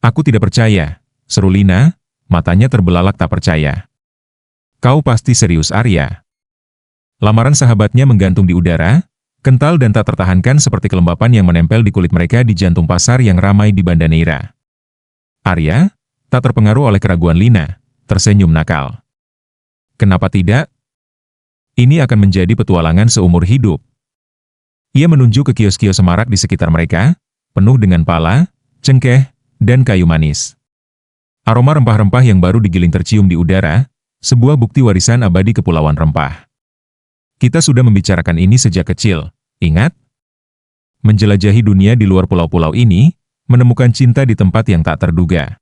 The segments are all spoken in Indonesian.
Aku tidak percaya, seru Lina, matanya terbelalak tak percaya. Kau pasti serius, Arya. Lamaran sahabatnya menggantung di udara, kental dan tak tertahankan seperti kelembapan yang menempel di kulit mereka di jantung pasar yang ramai di Banda Neira. Arya, tak terpengaruh oleh keraguan Lina, tersenyum nakal. Kenapa tidak? Ini akan menjadi petualangan seumur hidup. Ia menunjuk ke kios-kios semarak di sekitar mereka, penuh dengan pala, cengkeh, dan kayu manis. Aroma rempah-rempah yang baru digiling tercium di udara, sebuah bukti warisan abadi Kepulauan Rempah. Kita sudah membicarakan ini sejak kecil, ingat? Menjelajahi dunia di luar pulau-pulau ini, menemukan cinta di tempat yang tak terduga.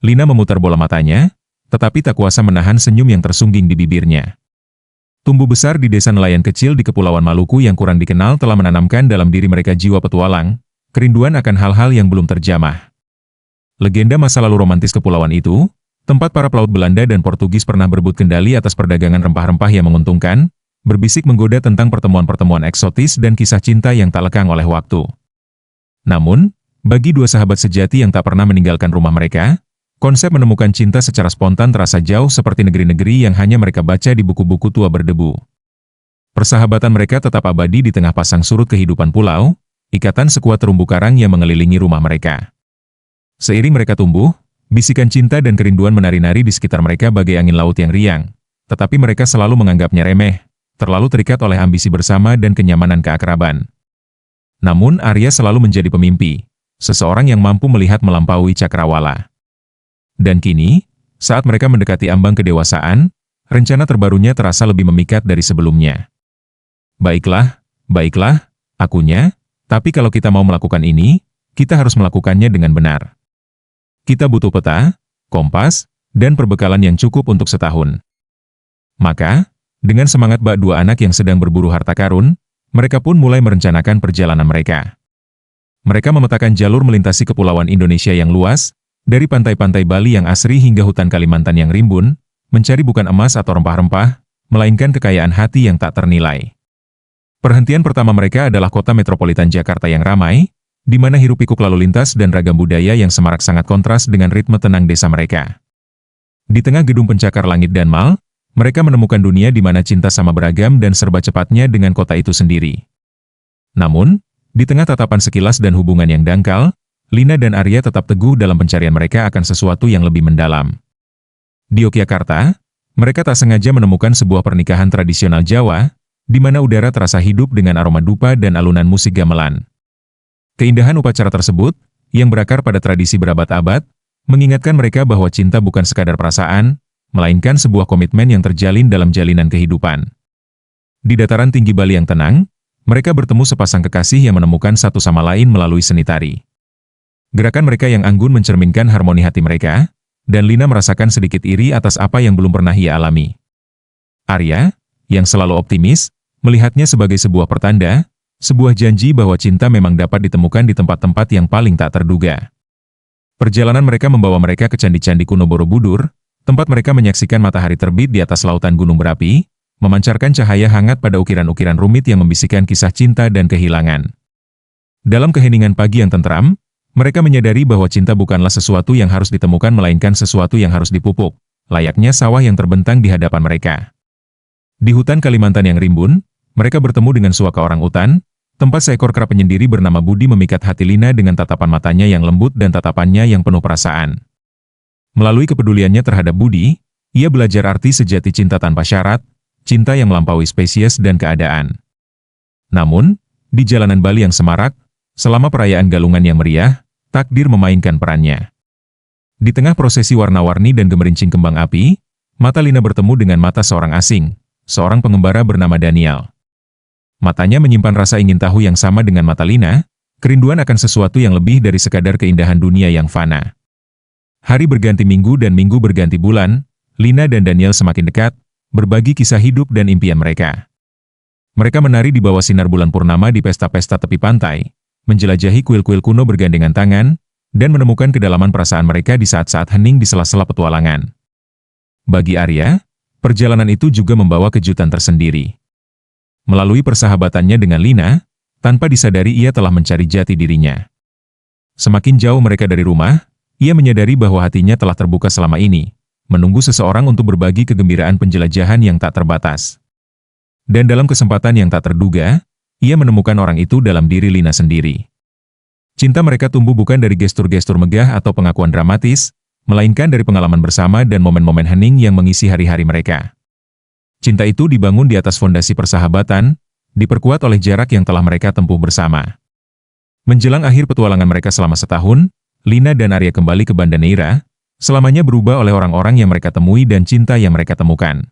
Lina memutar bola matanya, tetapi tak kuasa menahan senyum yang tersungging di bibirnya. Tumbuh besar di desa nelayan kecil di Kepulauan Maluku yang kurang dikenal telah menanamkan dalam diri mereka jiwa petualang, kerinduan akan hal-hal yang belum terjamah. Legenda masa lalu romantis kepulauan itu, tempat para pelaut Belanda dan Portugis pernah berebut kendali atas perdagangan rempah-rempah yang menguntungkan, berbisik menggoda tentang pertemuan-pertemuan eksotis dan kisah cinta yang tak lekang oleh waktu. Namun, bagi dua sahabat sejati yang tak pernah meninggalkan rumah mereka, konsep menemukan cinta secara spontan terasa jauh seperti negeri-negeri yang hanya mereka baca di buku-buku tua berdebu. Persahabatan mereka tetap abadi di tengah pasang surut kehidupan pulau, ikatan sekuat terumbu karang yang mengelilingi rumah mereka. Seiring mereka tumbuh, bisikan cinta dan kerinduan menari-nari di sekitar mereka bagai angin laut yang riang, tetapi mereka selalu menganggapnya remeh, terlalu terikat oleh ambisi bersama dan kenyamanan keakraban. Namun Arya selalu menjadi pemimpi, seseorang yang mampu melihat melampaui cakrawala. Dan kini, saat mereka mendekati ambang kedewasaan, rencana terbarunya terasa lebih memikat dari sebelumnya. Baiklah, akunya, tapi kalau kita mau melakukan ini, kita harus melakukannya dengan benar. Kita butuh peta, kompas, dan perbekalan yang cukup untuk setahun. Maka, dengan semangat bak dua anak yang sedang berburu harta karun, mereka pun mulai merencanakan perjalanan mereka. Mereka memetakan jalur melintasi kepulauan Indonesia yang luas, dari pantai-pantai Bali yang asri hingga hutan Kalimantan yang rimbun, mencari bukan emas atau rempah-rempah, melainkan kekayaan hati yang tak ternilai. Perhentian pertama mereka adalah kota metropolitan Jakarta yang ramai, di mana hiruk-pikuk lalu lintas dan ragam budaya yang semarak sangat kontras dengan ritme tenang desa mereka. Di tengah gedung pencakar langit dan mal, mereka menemukan dunia di mana cinta sama beragam dan serba cepatnya dengan kota itu sendiri. Namun, di tengah tatapan sekilas dan hubungan yang dangkal, Lina dan Arya tetap teguh dalam pencarian mereka akan sesuatu yang lebih mendalam. Di Yogyakarta, mereka tak sengaja menemukan sebuah pernikahan tradisional Jawa, di mana udara terasa hidup dengan aroma dupa dan alunan musik gamelan. Keindahan upacara tersebut, yang berakar pada tradisi berabad-abad, mengingatkan mereka bahwa cinta bukan sekadar perasaan, melainkan sebuah komitmen yang terjalin dalam jalinan kehidupan. Di dataran tinggi Bali yang tenang, mereka bertemu sepasang kekasih yang menemukan satu sama lain melalui seni tari. Gerakan mereka yang anggun mencerminkan harmoni hati mereka, dan Lina merasakan sedikit iri atas apa yang belum pernah ia alami. Arya, yang selalu optimis, melihatnya sebagai sebuah pertanda, sebuah janji bahwa cinta memang dapat ditemukan di tempat-tempat yang paling tak terduga. Perjalanan mereka membawa mereka ke candi-candi kuno Borobudur, tempat mereka menyaksikan matahari terbit di atas lautan gunung berapi, memancarkan cahaya hangat pada ukiran-ukiran rumit yang membisikkan kisah cinta dan kehilangan. Dalam keheningan pagi yang tentram, mereka menyadari bahwa cinta bukanlah sesuatu yang harus ditemukan melainkan sesuatu yang harus dipupuk, layaknya sawah yang terbentang di hadapan mereka. Di hutan Kalimantan yang rimbun, mereka bertemu dengan suaka orangutan, tempat seekor kera penyendiri bernama Budi memikat hati Lina dengan tatapan matanya yang lembut dan tatapannya yang penuh perasaan. Melalui kepeduliannya terhadap Budi, ia belajar arti sejati cinta tanpa syarat, cinta yang melampaui spesies dan keadaan. Namun, di jalanan Bali yang semarak, selama perayaan galungan yang meriah, takdir memainkan perannya. Di tengah prosesi warna-warni dan gemerincing kembang api, mata Lina bertemu dengan mata seorang asing, seorang pengembara bernama Daniel. Matanya menyimpan rasa ingin tahu yang sama dengan mata Lina, kerinduan akan sesuatu yang lebih dari sekadar keindahan dunia yang fana. Hari berganti minggu dan minggu berganti bulan, Lina dan Daniel semakin dekat, berbagi kisah hidup dan impian mereka. Mereka menari di bawah sinar bulan purnama di pesta-pesta tepi pantai, menjelajahi kuil-kuil kuno bergandengan tangan, dan menemukan kedalaman perasaan mereka di saat-saat hening di sela-sela petualangan. Bagi Arya, perjalanan itu juga membawa kejutan tersendiri. Melalui persahabatannya dengan Lina, tanpa disadari ia telah mencari jati dirinya. Semakin jauh mereka dari rumah, Ia menyadari bahwa hatinya telah terbuka selama ini, menunggu seseorang untuk berbagi kegembiraan penjelajahan yang tak terbatas. Dan dalam kesempatan yang tak terduga, ia menemukan orang itu dalam diri Lina sendiri. Cinta mereka tumbuh bukan dari gestur-gestur megah atau pengakuan dramatis, melainkan dari pengalaman bersama dan momen-momen hening yang mengisi hari-hari mereka. Cinta itu dibangun di atas fondasi persahabatan, diperkuat oleh jarak yang telah mereka tempuh bersama. Menjelang akhir petualangan mereka selama setahun, Lina dan Arya kembali ke Banda Neira, selamanya berubah oleh orang-orang yang mereka temui dan cinta yang mereka temukan.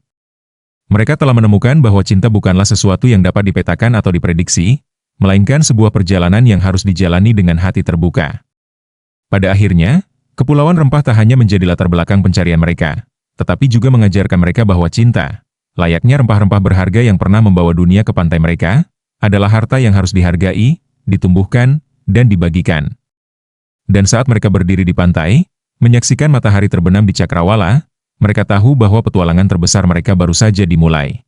Mereka telah menemukan bahwa cinta bukanlah sesuatu yang dapat dipetakan atau diprediksi, melainkan sebuah perjalanan yang harus dijalani dengan hati terbuka. Pada akhirnya, Kepulauan Rempah tak hanya menjadi latar belakang pencarian mereka, tetapi juga mengajarkan mereka bahwa cinta, layaknya rempah-rempah berharga yang pernah membawa dunia ke pantai mereka, adalah harta yang harus dihargai, ditumbuhkan, dan dibagikan. Dan saat mereka berdiri di pantai, menyaksikan matahari terbenam di Cakrawala, mereka tahu bahwa petualangan terbesar mereka baru saja dimulai.